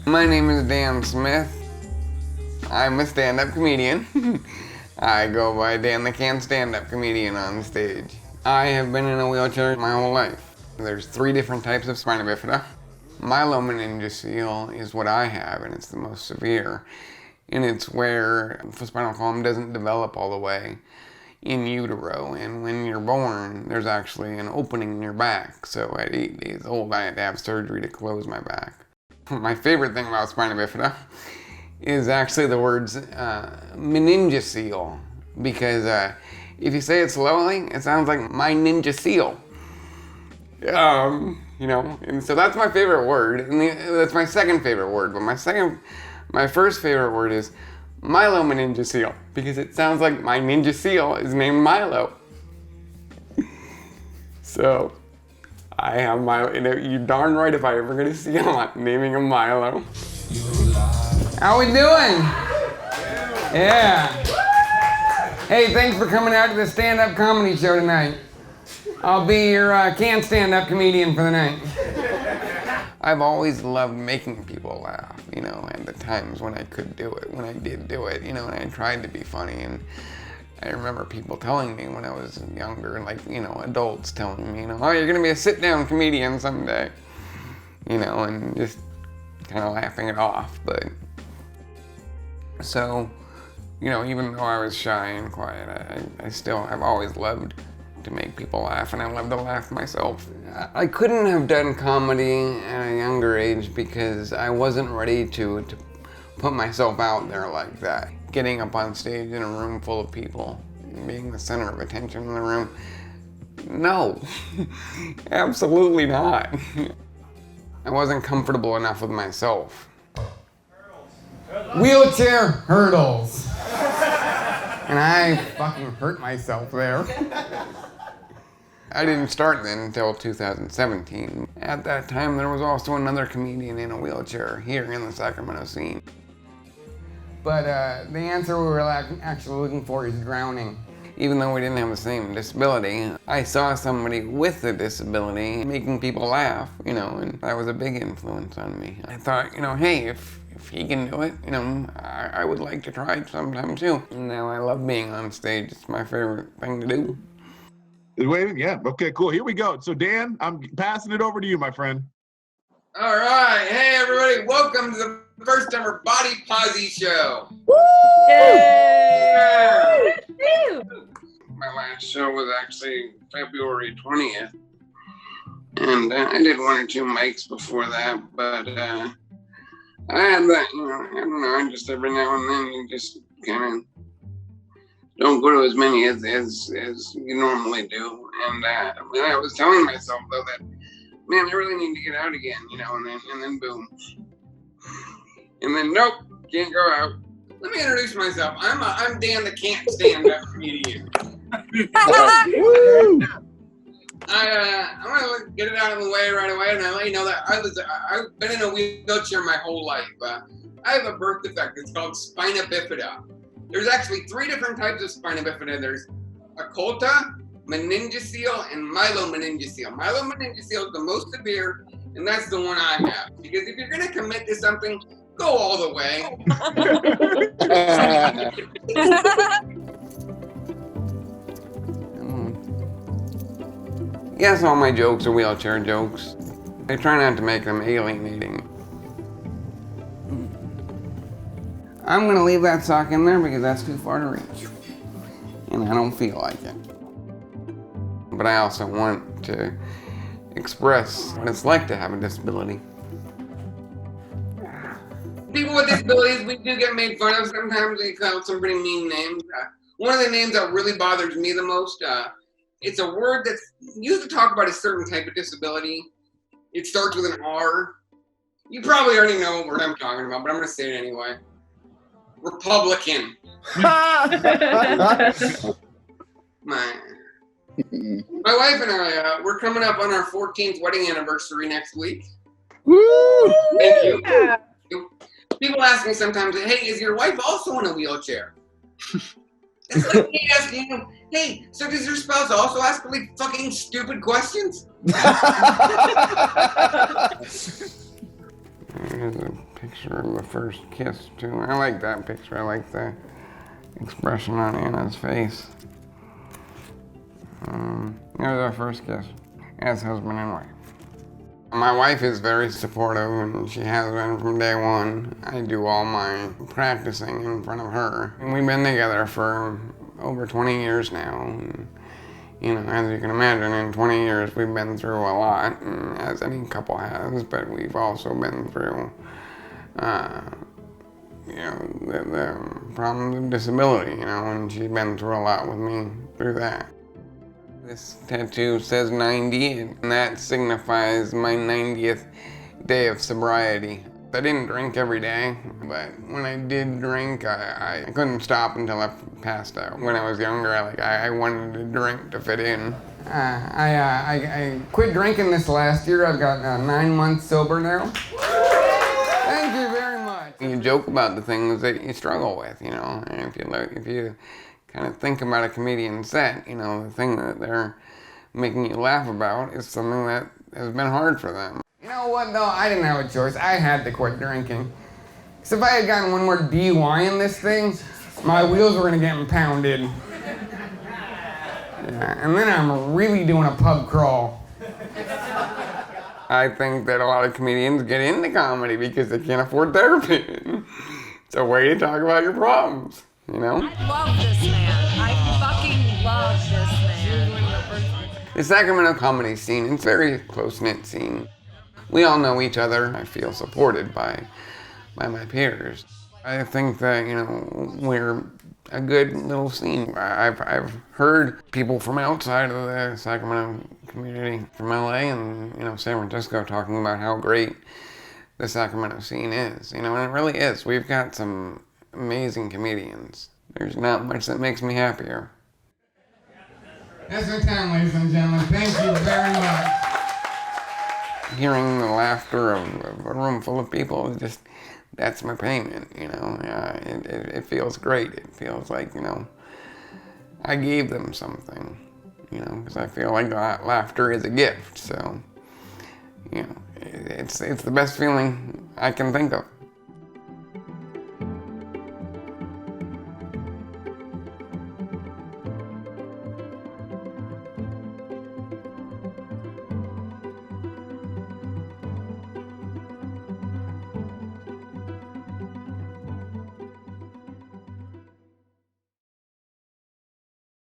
My name is Dan Smith. I'm a stand-up comedian. I go by Dan the Can't Stand-Up Comedian on stage. I have been in a wheelchair my whole life. There's 3 different types of spina bifida. Myelomeningocele is what I have, and it's the most severe. And it's where the spinal column doesn't develop all the way in utero, and when you're born, there's actually an opening in your back. So at 8 days old, I had to have surgery to close my back. My favorite thing about spina bifida is actually the words meningocele, because if you say it slowly, it sounds like my ninja seal. You know, and so that's my favorite word, and that's my second favorite word. But my first favorite word is myelomeningocele, because it sounds like my ninja seal is named Milo. So I have Milo. You darn right if I ever get a seal, I'm naming him Milo. How we doing? Yeah. Hey, thanks for coming out to the stand-up comedy show tonight. I'll be your can't stand-up comedian for the night. I've always loved making people laugh, you know, and the times when I could do it, when I did do it, you know, and I tried to be funny. And I remember people telling me when I was younger, like, you know, adults telling me, you know, oh, you're gonna be a sit-down comedian someday, you know, and just kind of laughing it off. But so, you know, even though I was shy and quiet, I've always loved to make people laugh, and I love to laugh myself. I couldn't have done comedy at a younger age because I wasn't ready to put myself out there like that. Getting up on stage in a room full of people and being the center of attention in the room, no, absolutely not. I wasn't comfortable enough with myself. Wheelchair hurdles. And I fucking hurt myself there. I didn't start then until 2017. At that time, there was also another comedian in a wheelchair here in the Sacramento scene. But the answer we were actually looking for is drowning. Even though we didn't have the same disability, I saw somebody with a disability making people laugh, you know, and that was a big influence on me. I thought, you know, hey, if he can do it, you know, I would like to try it sometime too. And now I love being on stage. It's my favorite thing to do. Wait, yeah, okay, cool. Here we go. So Dan, I'm passing it over to you, my friend. All right, hey everybody, welcome to the first ever Body Posy show. Woo! Yeah. My last show was actually February 20th, and I did 1 or 2 mics before that, but I had that, you know, I don't know, just every now and then you just kind of don't go to as many as you normally do. And I was telling myself though that, man, I really need to get out again, you know, and then boom. And then nope, can't go out. Let me introduce myself. I'm Dan the Can't Stand-Up Comedian. I want to get it out of the way right away, and I let you know that I've been in a wheelchair my whole life. I have a birth defect. It's called spina bifida. There's actually 3 different types of spina bifida. There's occulta, meningocele, and myelomeningocele. Myelomeningocele is the most severe, and that's the one I have. Because if you're going to commit to something, go all the way. Yes, all my jokes are wheelchair jokes. I try not to make them alienating. I'm gonna leave that sock in there because that's too far to reach. And I don't feel like it. But I also want to express what it's like to have a disability. People with disabilities, we do get made fun of. Sometimes they call some pretty mean names. One of the names that really bothers me the most, it's a word that's used to talk about a certain type of disability. It starts with an R. You probably already know what word I'm talking about, but I'm gonna say it anyway. Republican. My wife and I, we're coming up on our 14th wedding anniversary next week. Woo! Thank you. Yeah. People ask me sometimes, hey, is your wife also in a wheelchair? It's like me asking him, hey, so does your spouse also ask really fucking stupid questions? Here's a picture of the first kiss, too. I like that picture. I like the expression on Anna's face. There's our first kiss as husband and wife. My wife is very supportive, and she has been from day one. I do all my practicing in front of her. And we've been together for over 20 years now. And, you know, as you can imagine, in 20 years we've been through a lot, and as any couple has, but we've also been through, you know, the problems of disability, you know, and she's been through a lot with me through that. This tattoo says 90, and that signifies my 90th day of sobriety. I didn't drink every day, but when I did drink, I couldn't stop until I passed out. When I was younger, I wanted to drink to fit in. I quit drinking this last year. I've got 9 months sober now. Thank you very much. You joke about the things that you struggle with, you know, and if you kind of think about a comedian set, you know, the thing that they're making you laugh about is something that has been hard for them. You know what, though? I didn't have a choice. I had to quit drinking. Because if I had gotten one more DUI in this thing, my wheels were going to get impounded. Yeah, and then I'm really doing a pub crawl. I think that a lot of comedians get into comedy because they can't afford therapy. It's a way to talk about your problems, you know? I love this man. I fucking love this man. The Sacramento comedy scene is a very close-knit scene. We all know each other. I feel supported by my peers. I think that, you know, we're a good little scene. I've heard people from outside of the Sacramento community, from LA and, you know, San Francisco, talking about how great the Sacramento scene is. You know, and it really is. We've got some amazing comedians. There's not much that makes me happier. That's our time, ladies and gentlemen. Thank you very much. Hearing the laughter of a room full of people, that's my payment, you know. It feels great. It feels like, you know, I gave them something, you know, because I feel like laughter is a gift. So, you know, it's the best feeling I can think of.